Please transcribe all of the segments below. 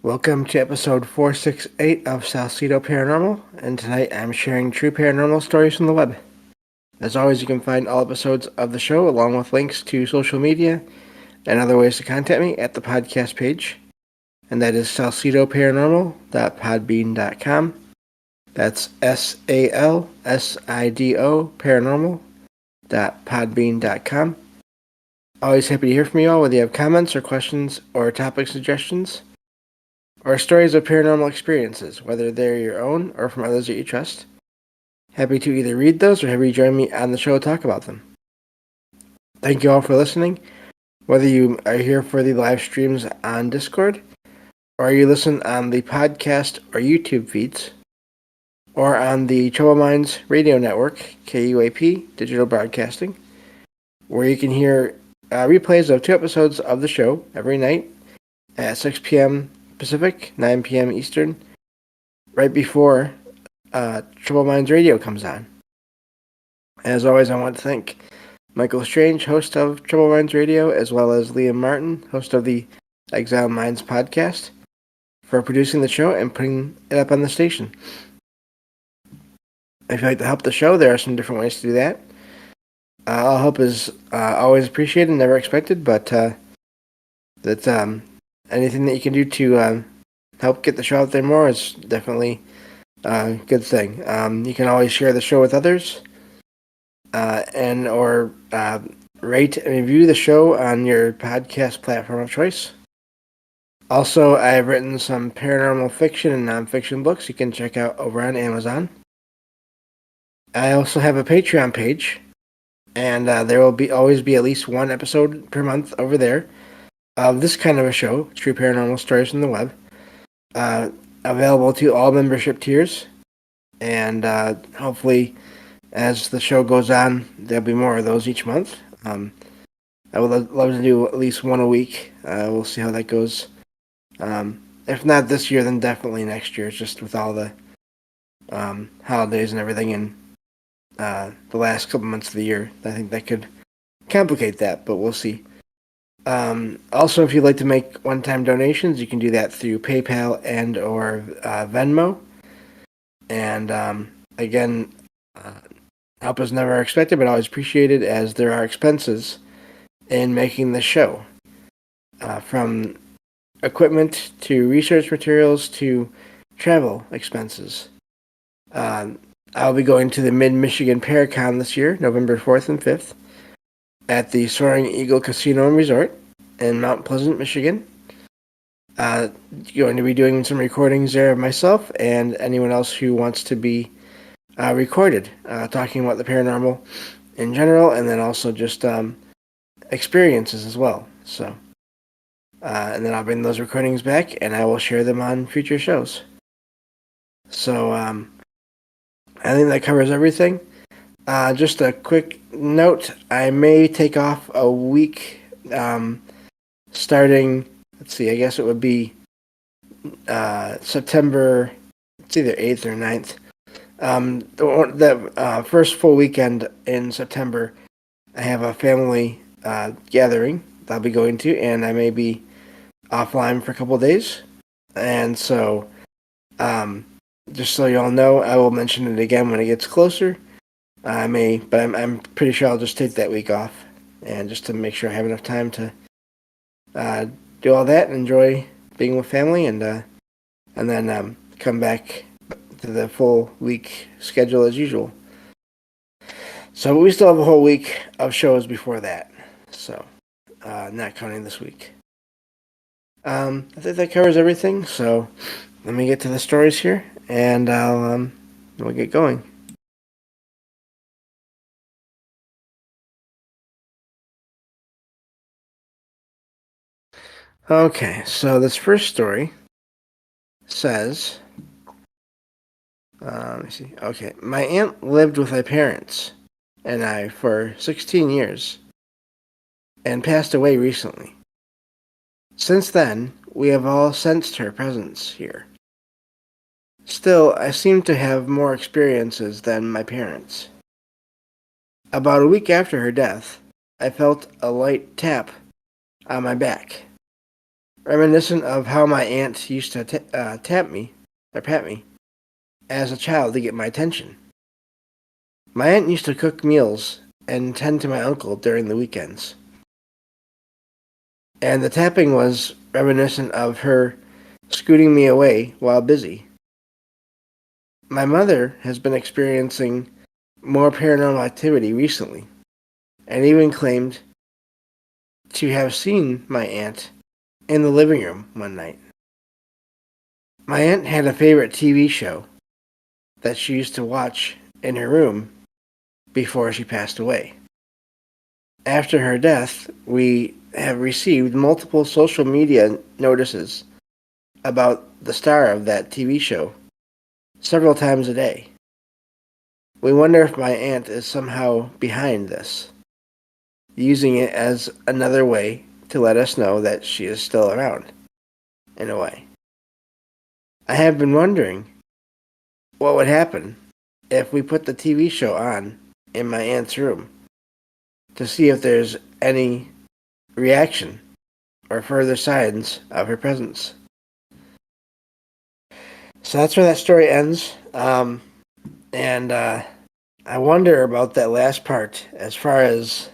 Welcome to episode 468 of Salcedo Paranormal, and tonight I'm sharing true paranormal stories from the web. As always, you can find all episodes of the show along with links to social media and other ways to contact me at the podcast page, and that is salcidoparanormal.podbean.com. That's SALSIDO paranormal.podbean.com. Always happy to hear from you all, whether you have comments or questions or topic suggestions, or stories of paranormal experiences, whether they're your own or from others that you trust. Happy to either read those or have you join me on the show to talk about them. Thank you all for listening, whether you are here for the live streams on Discord, or you listen on the podcast or YouTube feeds, or on the Trouble Minds Radio Network, KUAP Digital Broadcasting, where you can hear replays of 2 episodes of the show every night at 6 p.m. Pacific, 9 p.m. Eastern, right before Trouble Minds Radio comes on. As always, I want to thank Michael Strange, host of Trouble Minds Radio, as well as Liam Martin, host of the Exile Minds podcast, for producing the show and putting it up on the station. If you'd like to help the show, there are some different ways to do that. All help is always appreciated, never expected, but that's anything that you can do to help get the show out there more is definitely a good thing. You can always share the show with others, and or rate and review the show on your podcast platform of choice. Also, I've written some paranormal fiction and nonfiction books you can check out over on Amazon. I also have a Patreon page, and there will always be at least one episode per month over there of this kind of a show, True Paranormal Stories from the Web, available to all membership tiers, and hopefully as the show goes on, there'll be more of those each month. I would love to do at least one a week. We'll see how that goes. If not this year, then definitely next year. It's just with all the holidays and everything in the last couple months of the year. I think that could complicate that, but we'll see. Also, if you'd like to make one-time donations, you can do that through PayPal and or Venmo. And again, help is never expected, but always appreciated, as there are expenses in making the show, from equipment to research materials to travel expenses. I'll be going to the Mid-Michigan Paracon this year, November 4th and 5th. At the Soaring Eagle Casino and Resort in Mount Pleasant, Michigan. Going to be doing some recordings there of myself and anyone else who wants to be recorded, talking about the paranormal in general, and then also just experiences as well. So, and then I'll bring those recordings back and I will share them on future shows. So, I think that covers everything. Just a quick note, I may take off a week, starting, let's see, I guess it would be September, it's either 8th or 9th. The first full weekend in September, I have a family gathering that I'll be going to, and I may be offline for a couple of days. And so, just so you all know, I will mention it again when it gets closer. I may, but I'm pretty sure I'll just take that week off, and just to make sure I have enough time to do all that and enjoy being with family, and then come back to the full week schedule as usual. So we still have a whole week of shows before that, so not counting this week. I think that covers everything. So let me get to the stories here, and we'll get going. Okay, so this first story says, let me see. Okay, my aunt lived with my parents and I for 16 years and passed away recently. Since then, we have all sensed her presence here. Still, I seem to have more experiences than my parents. About a week after her death, I felt a light tap on my back. reminiscent of how my aunt used to tap me or pat me as a child to get my attention. My aunt used to cook meals and tend to my uncle during the weekends. And the tapping was reminiscent of her scooting me away while busy. My mother has been experiencing more paranormal activity recently, and even claimed to have seen my aunt in the living room one night. My aunt had a favorite TV show that she used to watch in her room before she passed away. After her death, we have received multiple social media notices about the star of that TV show several times a day. We wonder if my aunt is somehow behind this, using it as another way to let us know that she is still around, in a way. I have been wondering what would happen if we put the TV show on in my aunt's room to see if there's any reaction or further signs of her presence. So that's where that story ends. And I wonder about that last part as far as,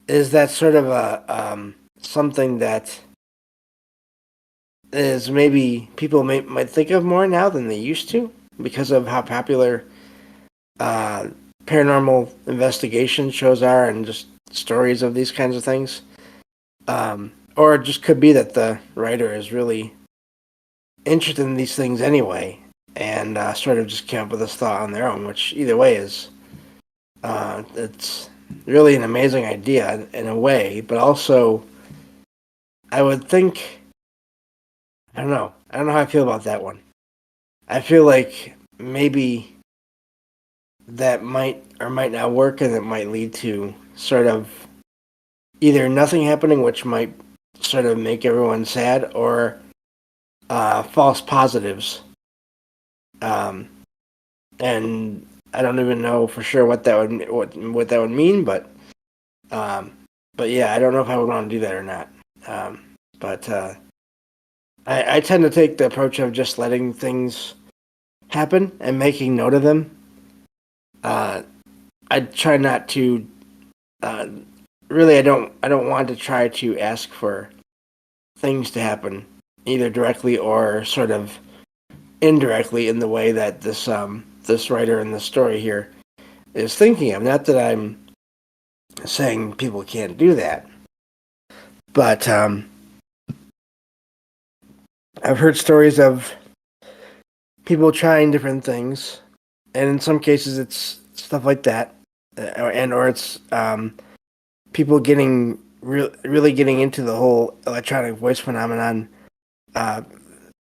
is that sort of a something that is maybe people might think of more now than they used to because of how popular paranormal investigation shows are and just stories of these kinds of things. Or it just could be that the writer is really interested in these things anyway and sort of just came up with this thought on their own, which either way is it's really an amazing idea in a way, but also I would think, I don't know. I don't know how I feel about that one. I feel like maybe that might or might not work, and it might lead to sort of either nothing happening, which might sort of make everyone sad, or false positives. And I don't even know for sure what that would what that would mean, but yeah, I don't know if I would want to do that or not. But I tend to take the approach of just letting things happen and making note of them. I try not to. Really, I don't want to try to ask for things to happen either directly or sort of indirectly in the way that this writer in the story here is thinking of. Not that I'm saying people can't do that, but I've heard stories of people trying different things, and in some cases it's stuff like that, or it's people getting really getting into the whole electronic voice phenomenon uh,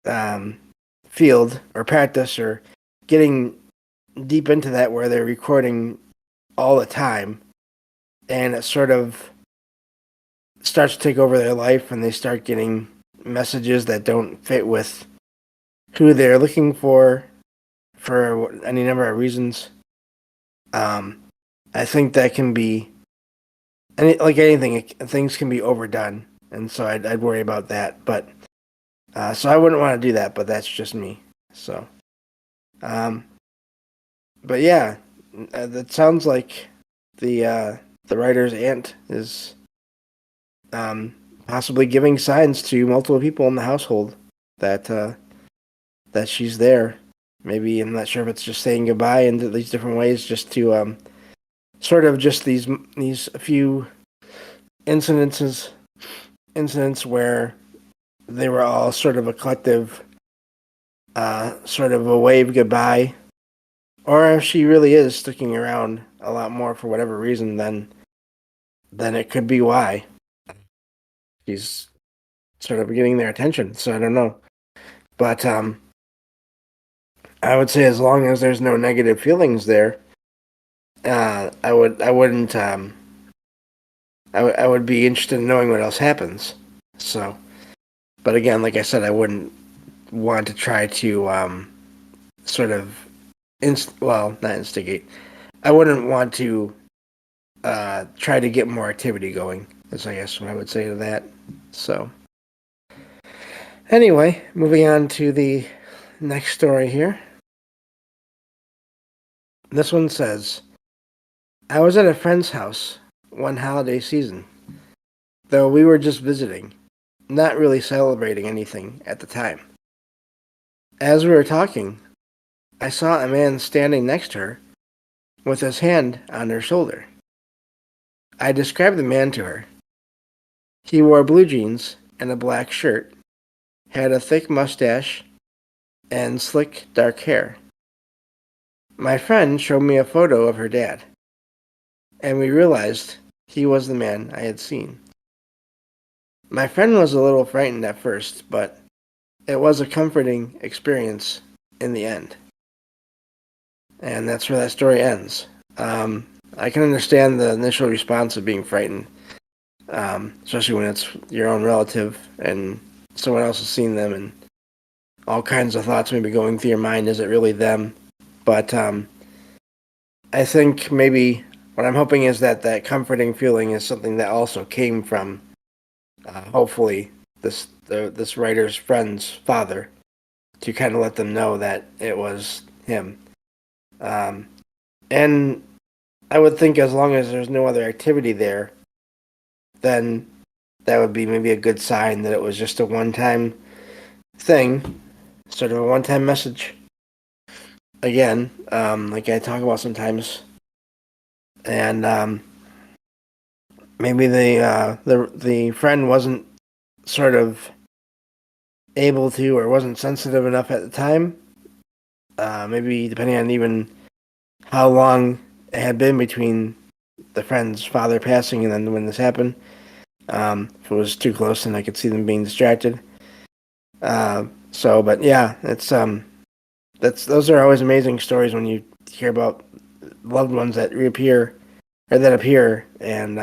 um, field or practice, or getting deep into that where they're recording all the time, and it sort of starts to take over their life, and they start getting messages that don't fit with who they're looking for any number of reasons. I think that can be, and like anything, things can be overdone, and so I'd worry about that. But so I wouldn't want to do that, but that's just me. So, um, but yeah, that sounds like the writer's aunt is possibly giving signs to multiple people in the household that that she's there. Maybe I'm not sure if it's just saying goodbye in these different ways, just to sort of just these few incidents where they were all sort of a collective, sort of a wave goodbye, or if she really is sticking around a lot more for whatever reason, then it could be why she's sort of getting their attention. So I don't know, but I would say as long as there's no negative feelings there, I wouldn't I would be interested in knowing what else happens. So, but again, like I said, I wouldn't want to try to sort of not instigate. I wouldn't want to try to get more activity going. Is I guess what I would say to that. So. Anyway, moving on to the next story here. This one says, I was at a friend's house one holiday season, though we were just visiting, not really celebrating anything at the time. As we were talking, I saw a man standing next to her with his hand on her shoulder. I described the man to her. He wore blue jeans and a black shirt, had a thick mustache, and slick dark hair. My friend showed me a photo of her dad, and we realized he was the man I had seen. My friend was a little frightened at first, but it was a comforting experience in the end. And that's where that story ends. I can understand the initial response of being frightened, especially when it's your own relative and someone else has seen them, and all kinds of thoughts may be going through your mind. Is it really them? But I think maybe what I'm hoping is that that comforting feeling is something that also came from, hopefully, this writer's friend's father, to kind of let them know that it was him. And I would think as long as there's no other activity there, then that would be maybe a good sign that it was just a one-time thing, sort of a one-time message. Again, like I talk about sometimes, and maybe the friend wasn't sort of able to, or wasn't sensitive enough at the time. Maybe depending on even how long it had been between the friend's father passing and then when this happened. If it was too close, then I could see them being distracted. But yeah, those are always amazing stories when you hear about loved ones that reappear or that appear, and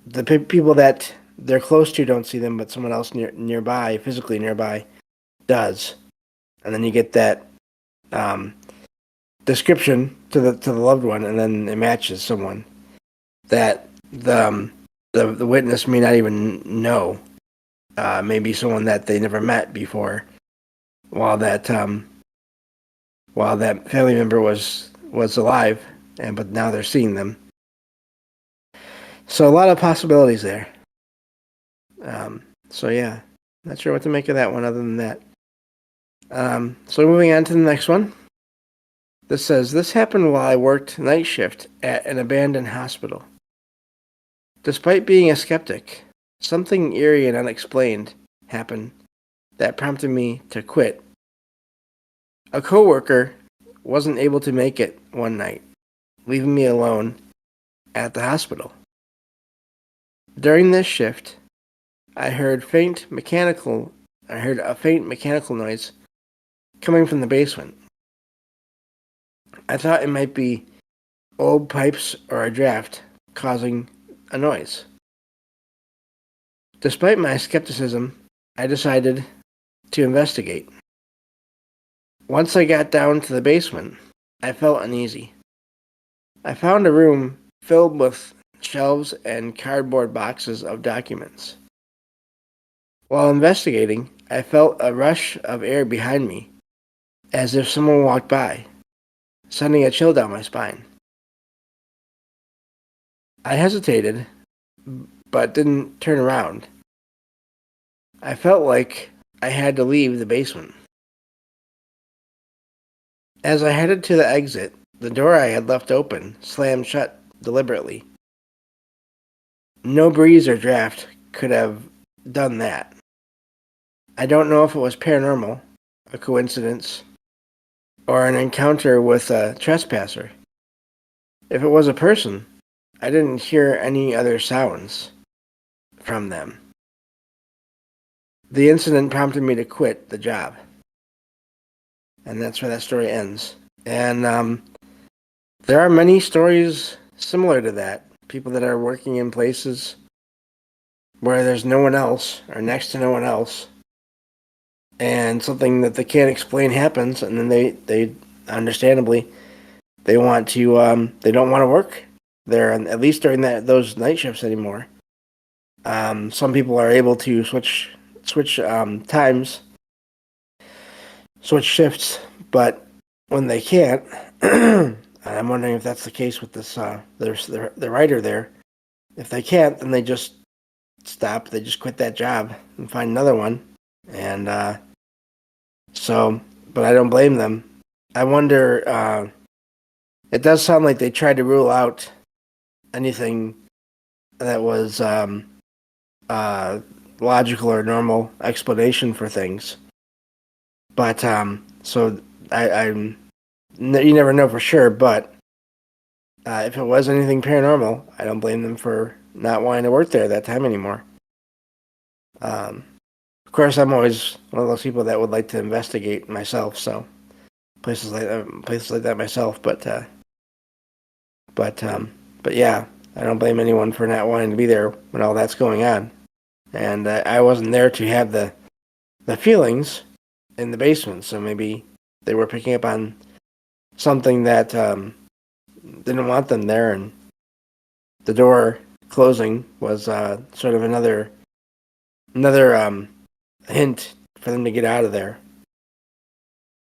the people that they're close to don't see them, but someone else nearby, physically nearby, does, and then you get that description to the loved one, and then it matches someone that the witness may not even know. Maybe someone that they never met before, while that family member was alive, but now they're seeing them. So a lot of possibilities there. So yeah, not sure what to make of that one other than that. So moving on to the next one. This says, this happened while I worked night shift at an abandoned hospital. Despite being a skeptic, something eerie and unexplained happened that prompted me to quit. A coworker wasn't able to make it one night, leaving me alone at the hospital. During this shift, I heard a faint mechanical noise coming from the basement. I thought it might be old pipes or a draft causing a noise. Despite my skepticism, I decided to investigate. Once I got down to the basement, I felt uneasy. I found a room filled with shelves and cardboard boxes of documents. While investigating, I felt a rush of air behind me, as if someone walked by, sending a chill down my spine. I hesitated, but didn't turn around. I felt like I had to leave the basement. As I headed to the exit, the door I had left open slammed shut deliberately. No breeze or draft could have done that. I don't know if it was paranormal, a coincidence, or an encounter with a trespasser. If it was a person, I didn't hear any other sounds from them. The incident prompted me to quit the job. And that's where that story ends. And there are many stories similar to that. People that are working in places where there's no one else, or next to no one else, and something that they can't explain happens, and then they understandably, they want to, they don't want to work there, at least during those night shifts anymore. Some people are able to switch switch times, switch shifts, but when they can't, I'm wondering if that's the case with this the writer there. If they can't, then they just stop. They just quit that job and find another one. And but I don't blame them. I wonder. It does sound like they tried to rule out anything that was logical or normal explanation for things. But so I'm you never know for sure. But if it was anything paranormal, I don't blame them for not wanting to work there at that time anymore. Of course, I'm always one of those people that would like to investigate myself. So places like that myself. But yeah, I don't blame anyone for not wanting to be there when all that's going on. And I wasn't there to have the feelings in the basement, so maybe they were picking up on something that didn't want them there, and the door closing was sort of another hint for them to get out of there.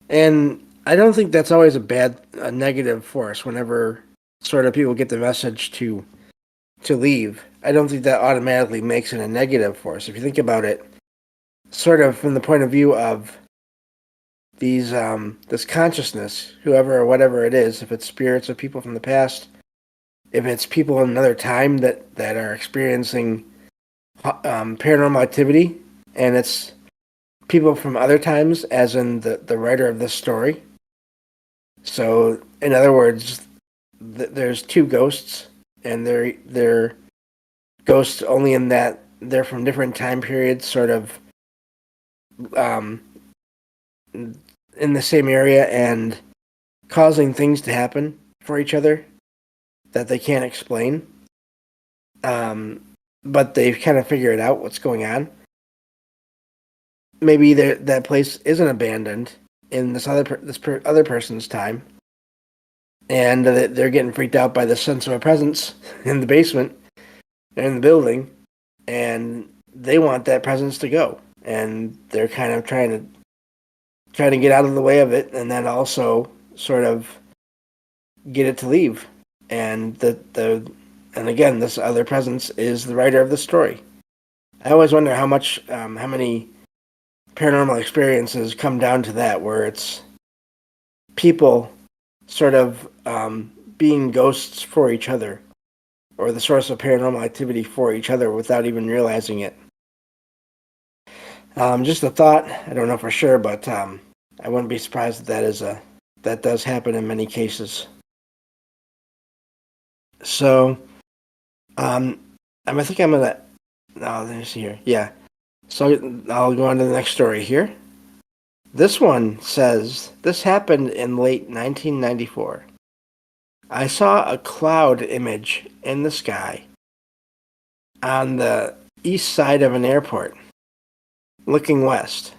And I don't think that's always a negative force whenever sort of people get the message to leave. I don't think that automatically makes it a negative force. If you think about it, sort of from the point of view of these this consciousness, whoever or whatever it is, if it's spirits of people from the past, if it's people in another time that are experiencing paranormal activity, and it's people from other times, as in the writer of this story. So, in other words, there's two ghosts, and they're ghosts only in that they're from different time periods, sort of in the same area and causing things to happen for each other that they can't explain. But they've kind of figured out what's going on. Maybe that place isn't abandoned in this other person's time, and they're getting freaked out by the sense of a presence in the basement, in the building, and they want that presence to go, and they're kind of trying to get out of the way of it, and then also sort of get it to leave. And and again, this other presence is the writer of the story. I always wonder how many paranormal experiences come down to that, where it's people sort of being ghosts for each other, or the source of paranormal activity for each other without even realizing it. Just a thought. I don't know for sure, but I wouldn't be surprised that does happen in many cases. So, I think I'm gonna. Oh, there's here. Yeah. So I'll go on to the next story here. This one says, this happened in late 1994. I saw a cloud image in the sky on the east side of an airport, looking west.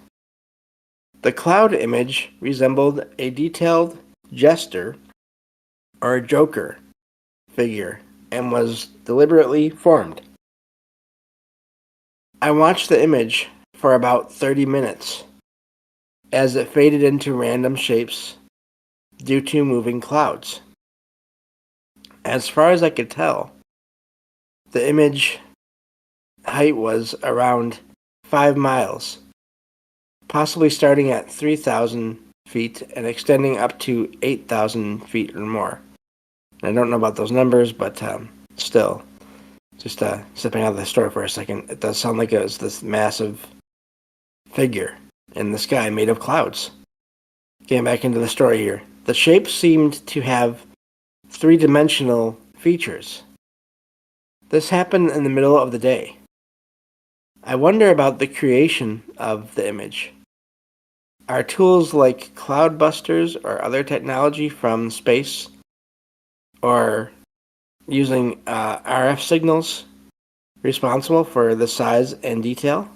The cloud image resembled a detailed jester or a joker figure and was deliberately formed. I watched the image for about 30 minutes as it faded into random shapes due to moving clouds. As far as I could tell, the image height was around 5 miles, possibly starting at 3,000 feet and extending up to 8,000 feet or more. I don't know about those numbers, but still, just stepping out of the story for a second, it does sound like it was this massive figure in the sky made of clouds. Getting back into the story here. The shape seemed to have three-dimensional features. This happened in the middle of the day. I wonder about the creation of the image. Are tools like cloudbusters or other technology from space, or using RF signals, responsible for the size and detail?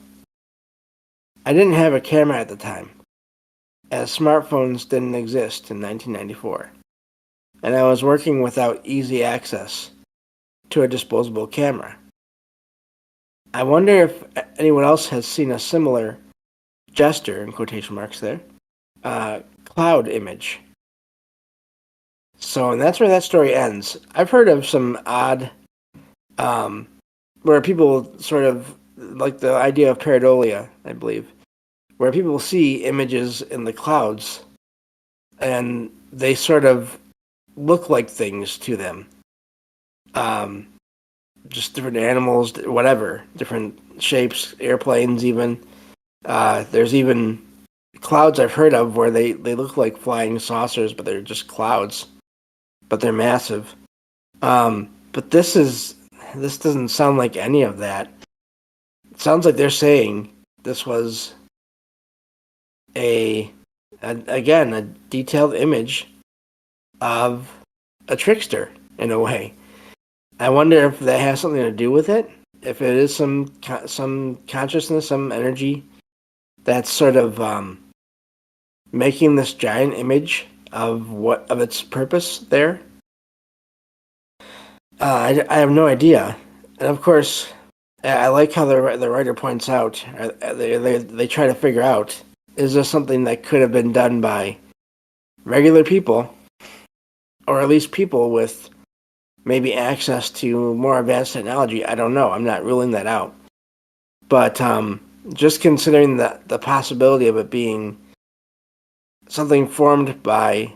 I didn't have a camera at the time, as smartphones didn't exist in 1994, and I was working without easy access to a disposable camera. I wonder if anyone else has seen a similar gesture, in quotation marks there, cloud image. So, and that's where that story ends. I've heard of some odd, um, where people sort of, like the idea of pareidolia, I believe, where people see images in the clouds and they sort of look like things to them. Um, just different animals, whatever, different shapes, airplanes, even. There's even clouds I've heard of where they look like flying saucers, but they're just clouds, but they're massive. But this doesn't sound like any of that. It sounds like they're saying this was again a detailed image of a trickster in a way. I wonder if that has something to do with it. If it is some consciousness, some energy that's sort of making this giant image of its purpose there. I have no idea, and of course, I like how the writer points out. They try to figure out, is this something that could have been done by regular people, or at least people with maybe access to more advanced technology? I don't know. I'm not ruling that out, but just considering the possibility of it being something formed by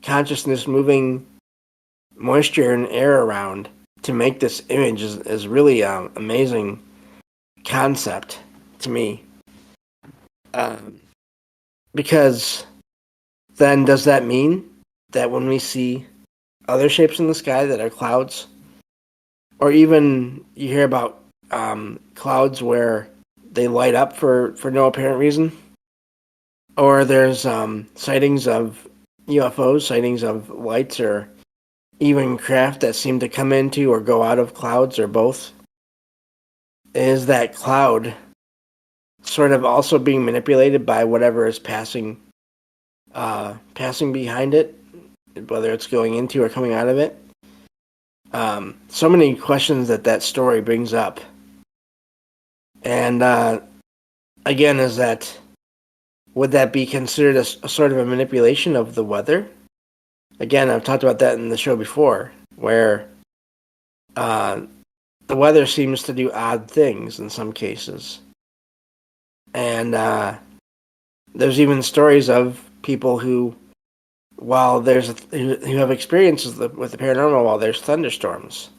consciousness moving moisture and air around to make this image is really an amazing concept to me. Because then does that mean that when we see other shapes in the sky that are clouds, or even you hear about clouds where they light up for no apparent reason, or there's sightings of UFOs, sightings of lights, or even craft that seem to come into or go out of clouds, or both, is that cloud sort of also being manipulated by whatever is passing behind it, whether it's going into or coming out of it? So many questions that story brings up. And again, is that, would that be considered a sort of a manipulation of the weather? Again, I've talked about that in the show before, where the weather seems to do odd things in some cases. And there's even stories of people who, who have experiences with the paranormal while there's thunderstorms,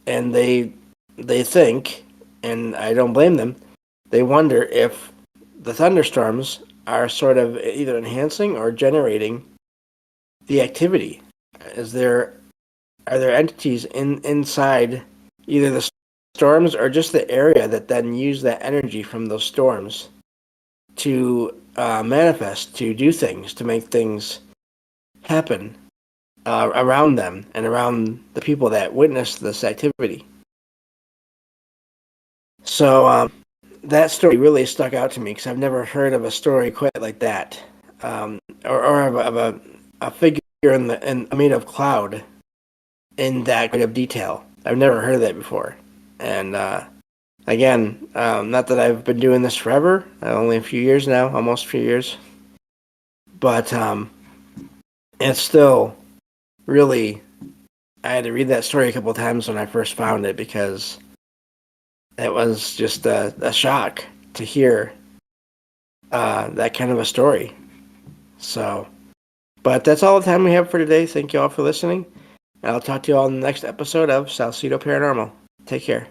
and they think, and I don't blame them, they wonder if the thunderstorms are sort of either enhancing or generating the activity. Are there entities inside either the storms or just the area that then use that energy from those storms to manifest, to do things, to make things happen around them and around the people that witness this activity? So that story really stuck out to me because I've never heard of a story quite like that, or of a figure made of cloud in that kind of detail. I've never heard of that before. And again, not that I've been doing this forever, only a few years now, almost a few years. But it's still really, I had to read that story a couple of times when I first found it because it was just a shock to hear that kind of a story. So, but that's all the time we have for today. Thank you all for listening. And I'll talk to you all in the next episode of Salcedo Paranormal. Take care.